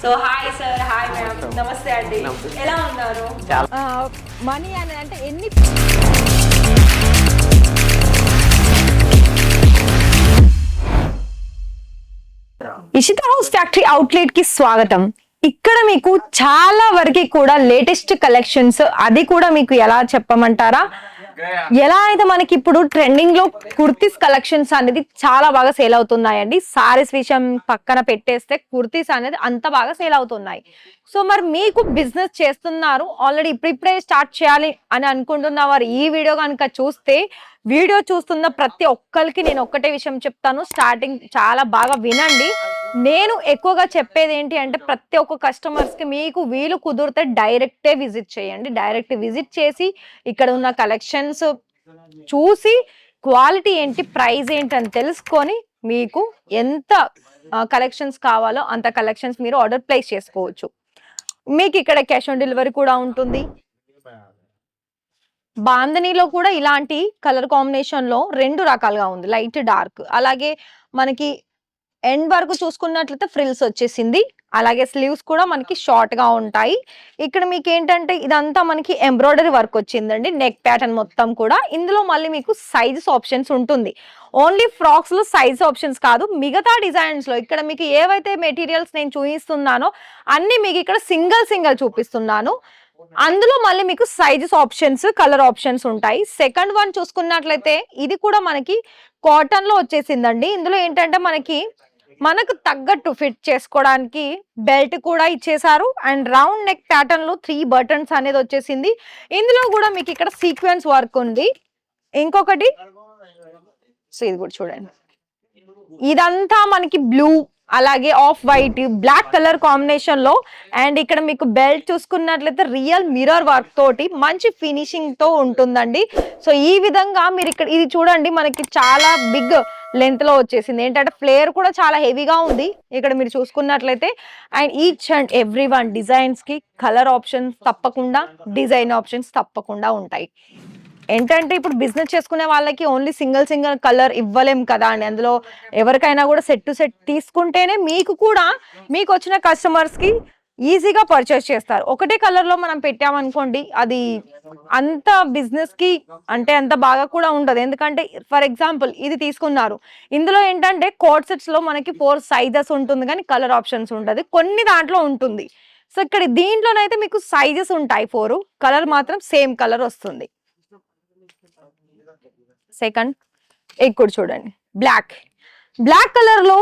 So hi sir, hi ma'am, నమస్తే అండి. ఎలా ఉన్నారు? మనీ అని అంటే ఎన్ని ఇషితా హౌస్ ఫ్యాక్టరీ అవుట్లెట్ కి స్వాగతం. ఇక్కడ మీకు చాలా వరకు కూడా లేటెస్ట్ కలెక్షన్స్, అది కూడా మీకు ఎలా చెప్పమంటారా, ఎలా అయితే మనకి ఇప్పుడు ట్రెండింగ్ లో కుర్తీస్ కలెక్షన్స్ అనేది చాలా బాగా సేల్ అవుతున్నాయండి. సారీస్ విషయం పక్కన పెట్టేస్తే కుర్తీస్ అనేది అంత బాగా సేల్ అవుతున్నాయి. సో మరి మీకు బిజినెస్ చేస్తున్నారు, ఆల్రెడీ ఇప్పుడిప్పుడే స్టార్ట్ చేయాలి అని అనుకుంటున్న వారు ఈ వీడియో కనుక చూస్తే, వీడియో చూస్తున్న ప్రతి ఒక్కరికి నేను ఒక్కటే విషయం చెప్తాను, స్టార్టింగ్ చాలా బాగా వినండి. నేను ఎక్కువగా చెప్పేది ఏంటి అంటే, ప్రతి ఒక్క కస్టమర్స్ కి మీకు వీలు కుదిరితే డైరెక్టే విజిట్ చేయండి. డైరెక్ట్ విజిట్ చేసి ఇక్కడ ఉన్న కలెక్షన్స్ చూసి క్వాలిటీ ఏంటి, ప్రైస్ ఏంటి అని తెలుసుకొని మీకు ఎంత కలెక్షన్స్ కావాలో అంత కలెక్షన్స్ మీరు ఆర్డర్ ప్లేస్ చేసుకోవచ్చు. మీకు ఇక్కడ క్యాష్ ఆన్ డెలివరీ కూడా ఉంటుంది. బాందనీలో కూడా ఇలాంటి కలర్ కాంబినేషన్ లో 2 రకాలుగా ఉంది, లైట్ డార్క్. అలాగే మనకి ఎండ్ వరకు చూసుకున్నట్లయితే ఫ్రిల్స్ వచ్చేసింది. అలాగే స్లీవ్స్ కూడా మనకి షార్ట్ గా ఉంటాయి. ఇక్కడ మీకు ఏంటంటే ఇదంతా మనకి ఎంబ్రాయిడరీ వర్క్ వచ్చిందండి, నెక్ ప్యాటర్న్ మొత్తం కూడా. ఇందులో మళ్ళీ మీకు సైజెస్ ఆప్షన్స్ ఉంటుంది. ఓన్లీ ఫ్రాక్స్ లో సైజ్ ఆప్షన్స్ కాదు, మిగతా డిజైన్స్ లో ఇక్కడ మీకు ఏవైతే మెటీరియల్స్ నేను చూపిస్తున్నానో అన్ని మీకు ఇక్కడ సింగిల్ చూపిస్తున్నాను. అందులో మళ్ళీ మీకు సైజెస్ ఆప్షన్స్, కలర్ ఆప్షన్స్ ఉంటాయి. సెకండ్ వన్ చూసుకున్నట్లయితే ఇది కూడా మనకి కాటన్ లో వచ్చేసిందండి. ఇందులో ఏంటంటే మనకు తగ్గట్టు ఫిట్ చేసుకోవడానికి బెల్ట్ కూడా ఇచ్చేసారు. అండ్ రౌండ్ నెక్ ప్యాటర్న్ లో 3 బటన్స్ అనేది వచ్చేసింది. ఇందులో కూడా మీకు ఇక్కడ సీక్వెన్స్ వర్క్ ఉంది. ఇంకొకటి సో ఇది కూడా చూడండి, ఇదంతా మనకి బ్లూ అలాగే off white black colour combination లో. అండ్ ఇక్కడ మీకు బెల్ట్ చూసుకున్నట్లయితే రియల్ మిర్రర్ వర్క్ తోటి మంచి ఫినిషింగ్ తో ఉంటుందండి. సో ఈ విధంగా మీరు ఇక్కడ ఇది చూడండి, మనకి చాలా బిగ్ లెంత్ లో వచ్చేసింది. ఏంటంటే ఫ్లేర్ కూడా చాలా హెవీగా ఉంది ఇక్కడ మీరు చూసుకున్నట్లయితే. And each and every one designs కి కలర్ ఆప్షన్స్ తప్పకుండా, డిజైన్ ఆప్షన్స్ తప్పకుండా ఉంటాయి. ఏంటంటే ఇప్పుడు బిజినెస్ చేసుకునే వాళ్ళకి ఓన్లీ సింగిల్ కలర్ ఇవ్వలేం కదా అండి. అందులో ఎవరికైనా కూడా సెట్ టు సెట్ తీసుకుంటేనే మీకు కూడా మీకు వచ్చిన కస్టమర్స్ కి ఈజీగా పర్చేస్ చేస్తారు. ఒకటే కలర్ లో మనం పెట్టామనుకోండి, అది అంత బిజినెస్ కి అంటే అంత బాగా కూడా ఉండదు. ఎందుకంటే ఫర్ ఎగ్జాంపుల్ ఇది తీసుకున్నారు, ఇందులో ఏంటంటే కోట్ సెట్స్ లో మనకి 4 సైజెస్ ఉంటుంది కానీ కలర్ ఆప్షన్స్ ఉంటుంది, కొన్ని దాంట్లో ఉంటుంది. సో ఇక్కడ దీంట్లోనైతే మీకు సైజెస్ ఉంటాయి 4, కలర్ మాత్రం సేమ్ కలర్ వస్తుంది. సెకండ్ ఇది కూడా చూడండి, బ్లాక్ కలర్ లో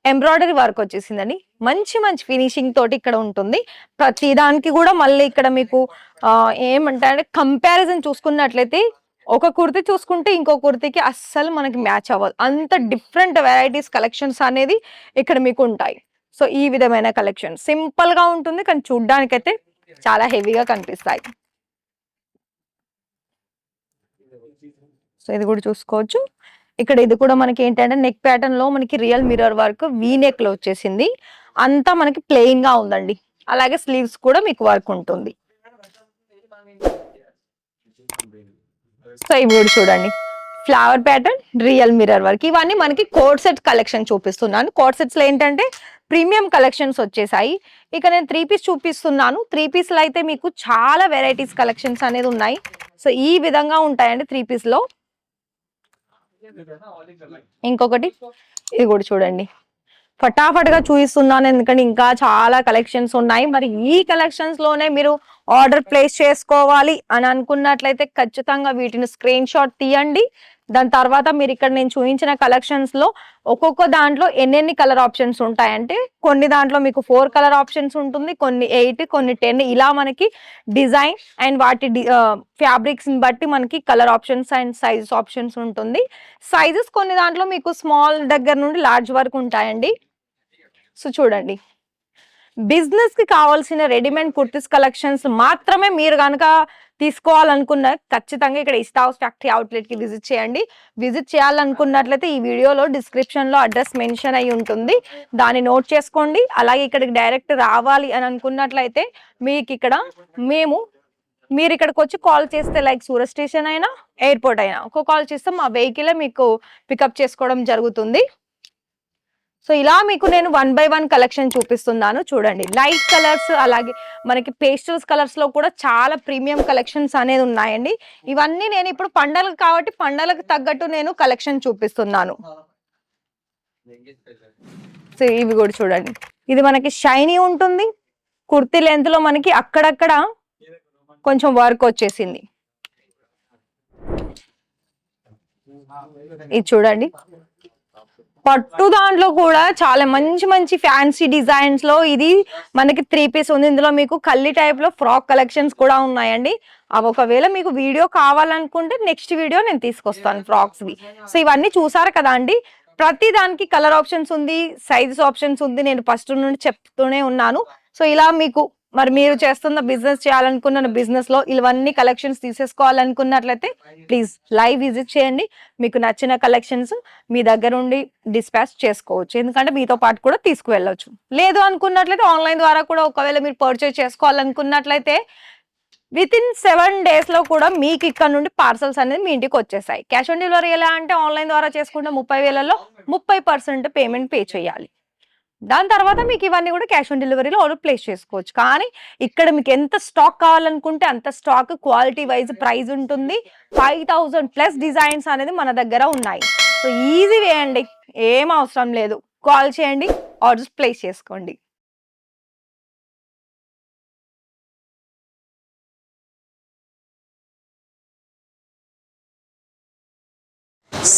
ఎంబ్రాయిడరీ వర్క్ వచ్చేసిందండి. మంచి ఫినిషింగ్ తోటి ఇక్కడ ఉంటుంది. ప్రతి దానికి కూడా మళ్ళీ ఇక్కడ మీకు ఏమంటారంటే కంపారిజన్ చూసుకున్నట్లయితే ఒక కుర్తీ చూసుకుంటే ఇంకో కుర్తీకి అస్సలు మనకి మ్యాచ్ అవ్వదు, అంత డిఫరెంట్ వెరైటీస్ కలెక్షన్స్ అనేది ఇక్కడ మీకు ఉంటాయి. సో ఈ విధమైన కలెక్షన్ సింపుల్ గా ఉంటుంది కానీ చూడ్డానికైతే చాలా హెవీగా కనిపిస్తాయి. సో ఇది కూడా చూసుకోవచ్చు. ఇక్కడ ఇది కూడా మనకి ఏంటంటే నెక్ ప్యాటర్న్ లో మనకి real mirror work V neck లో వచ్చేసింది. అంతా మనకి ప్లెయిన్ గా ఉందండి. అలాగే స్లీవ్స్ కూడా మీకు వర్క్ ఉంటుంది. సో ఇవి కూడా చూడండి, flower pattern, real mirror work. ఇవన్నీ మనకి కోట్ సెట్ కలెక్షన్ చూపిస్తున్నాను. కోట్ సెట్స్ లో ఏంటంటే ప్రీమియం కలెక్షన్స్ వచ్చేసాయి. ఇక నేను 3 పీస్ చూపిస్తున్నాను. 3 పీస్ లో అయితే మీకు చాలా వెరైటీస్ కలెక్షన్స్ అనేది ఉన్నాయి. సో ఈ విధంగా ఉంటాయండి 3 పీస్ లో. ఇంకొకటి ఇది కూడా చూడండి, ఫటాఫట్ గా చూపిస్తున్నాను ఎందుకంటే ఇంకా చాలా కలెక్షన్స్ ఉన్నాయి. మరి ఈ కలెక్షన్స్ లోనే మీరు ఆర్డర్ ప్లేస్ చేసుకోవాలి అని అనుకున్నట్లయితే ఖచ్చితంగా వీటిని స్క్రీన్ షాట్ తీయండి. దాని తర్వాత మీరు ఇక్కడ నేను చూపించిన కలెక్షన్స్ లో ఒక్కొక్క దాంట్లో ఎన్నెన్ని కలర్ ఆప్షన్స్ ఉంటాయంటే, కొన్ని దాంట్లో మీకు 4 కలర్ ఆప్షన్స్ ఉంటుంది, కొన్ని 8, కొన్ని 10, ఇలా మనకి డిజైన్ అండ్ వాటి ఫ్యాబ్రిక్స్ ని బట్టి మనకి colour options and sizes options ఉంటుంది. సైజెస్ కొన్ని దాంట్లో మీకు స్మాల్ దగ్గర నుండి లార్జ్ వరకు ఉంటాయండి. సో చూడండి, బిజినెస్ కి కావాల్సిన రెడీమేడ్ కుర్తీస్ కలెక్షన్స్ మాత్రమే మీరు కనుక తీసుకోవాలనుకున్న ఖచ్చితంగా ఇక్కడ ఇషితా హౌస్ ఫ్యాక్టరీ అవుట్లెట్ కి విజిట్ చేయండి. విజిట్ చేయాలనుకున్నట్లయితే ఈ వీడియోలో డిస్క్రిప్షన్ లో అడ్రస్ మెన్షన్ అయి ఉంటుంది, దాన్ని నోట్ చేసుకోండి. అలాగే ఇక్కడికి డైరెక్ట్ రావాలి అని అనుకున్నట్లయితే మీకు ఇక్కడ మీరు ఇక్కడికి వచ్చి కాల్ చేస్తే, లైక్ సూరత్ స్టేషన్ అయినా ఎయిర్పోర్ట్ అయినా ఒక కాల్ చేస్తే మా వెహికల్ మీకు పికప్ చేసుకోవడం జరుగుతుంది. సో ఇలా మీకు నేను 1 by 1 కలెక్షన్ చూపిస్తున్నాను చూడండి. లైట్ కలర్స్ అలాగే మనకి పేస్టల్స్ కలర్స్ లో కూడా చాలా ప్రీమియం కలెక్షన్స్ అనేది ఉన్నాయండి. ఇవన్నీ నేను ఇప్పుడు పండగలు కాబట్టి పండగలకు తగ్గట్టు నేను కలెక్షన్ చూపిస్తున్నాను. సో ఇవి కూడా చూడండి, ఇది మనకి షైనీ ఉంటుంది. కుర్తీ లెంత్ లో మనకి అక్కడక్కడ కొంచెం వర్క్ వచ్చేసింది. ఇది చూడండి, పట్టు దాంట్లో కూడా చాలా మంచి మంచి ఫ్యాన్సీ డిజైన్స్ లో ఇది మనకి 3 పీస్ ఉంది. ఇందులో మీకు కల్లి టైప్ లో ఫ్రాక్ కలెక్షన్స్ కూడా ఉన్నాయండి. అవి ఒకవేళ మీకు వీడియో కావాలనుకుంటే నెక్స్ట్ వీడియో నేను తీసుకొస్తాను ఫ్రాక్స్ వి. సో ఇవన్నీ చూసారు కదా అండి. ప్రతి దానికి కలర్ ఆప్షన్స్ ఉంది, సైజెస్ ఆప్షన్స్ ఉంది. నేను ఫస్ట్ నుండి చెప్తూనే ఉన్నాను. సో ఇలా మీకు మరి మీరు చేస్తున్న బిజినెస్ చేయాలనుకున్న బిజినెస్ లో ఇవన్నీ కలెక్షన్స్ తీసేసుకోవాలనుకున్నట్లయితే ప్లీజ్ లైవ్ విజిట్ చేయండి. మీకు నచ్చిన కలెక్షన్స్ మీ దగ్గర ఉండి డిస్పాచ్ చేసుకోవచ్చు, ఎందుకంటే మీతో పాటు కూడా తీసుకువెళ్ళవచ్చు. లేదు అనుకున్నట్లయితే ఆన్లైన్ ద్వారా కూడా ఒకవేళ మీరు పర్చేజ్ చేసుకోవాలనుకున్నట్లయితే విత్ ఇన్ 7 days లో కూడా మీకు ఇక్కడ నుండి పార్సల్స్ అనేది మీ ఇంటికి వచ్చేసాయి. క్యాష్ ఆన్ డెలివరీ ఎలా అంటే ఆన్లైన్ ద్వారా చేసుకుంటే 30,000లో 30% పేమెంట్ పే చేయాలి. దాని తర్వాత మీకు ఇవన్నీ కూడా క్యాష్ ఆన్ డెలివరీలో ఆర్డర్ ప్లేస్ చేసుకోవచ్చు. కానీ ఇక్కడ మీకు ఎంత స్టాక్ కావాలనుకుంటే అంత స్టాక్ క్వాలిటీ వైజ్ ప్రైస్ ఉంటుంది. 5,000+ డిజైన్స్ అనేది మన దగ్గర ఉన్నాయి. సో ఈజీ వేయండి, ఏం అవసరం లేదు, కాల్ చేయండి, ఆర్డర్స్ ప్లేస్ చేసుకోండి.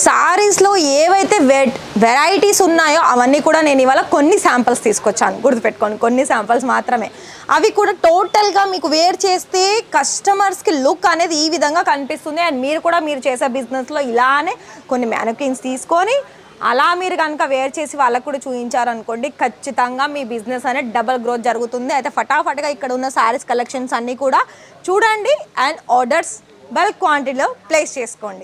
సారీస్లో ఏవైతే వెరైటీస్ ఉన్నాయో అవన్నీ కూడా నేను ఇవాళ కొన్ని శాంపిల్స్ తీసుకొచ్చాను, గుర్తుపెట్టుకోండి, కొన్ని శాంపిల్స్ మాత్రమే. అవి కూడా టోటల్గా మీకు వేర్ చేస్తే కస్టమర్స్కి లుక్ అనేది ఈ విధంగా కనిపిస్తుంది. అండ్ మీరు కూడా మీరు చేసే బిజినెస్లో ఇలానే కొన్ని మ్యానుకిన్స్ తీసుకొని అలా మీరు కనుక వేర్ చేసి వాళ్ళకు కూడా చూపించారనుకోండి, ఖచ్చితంగా మీ బిజినెస్ అనేది డబుల్ గ్రోత్ జరుగుతుంది. అయితే ఫటాఫట్గా ఇక్కడ ఉన్న శారీస్ కలెక్షన్స్ అన్నీ కూడా చూడండి అండ్ ఆర్డర్స్ బల్క్ క్వాంటిటీలో ప్లేస్ చేసుకోండి.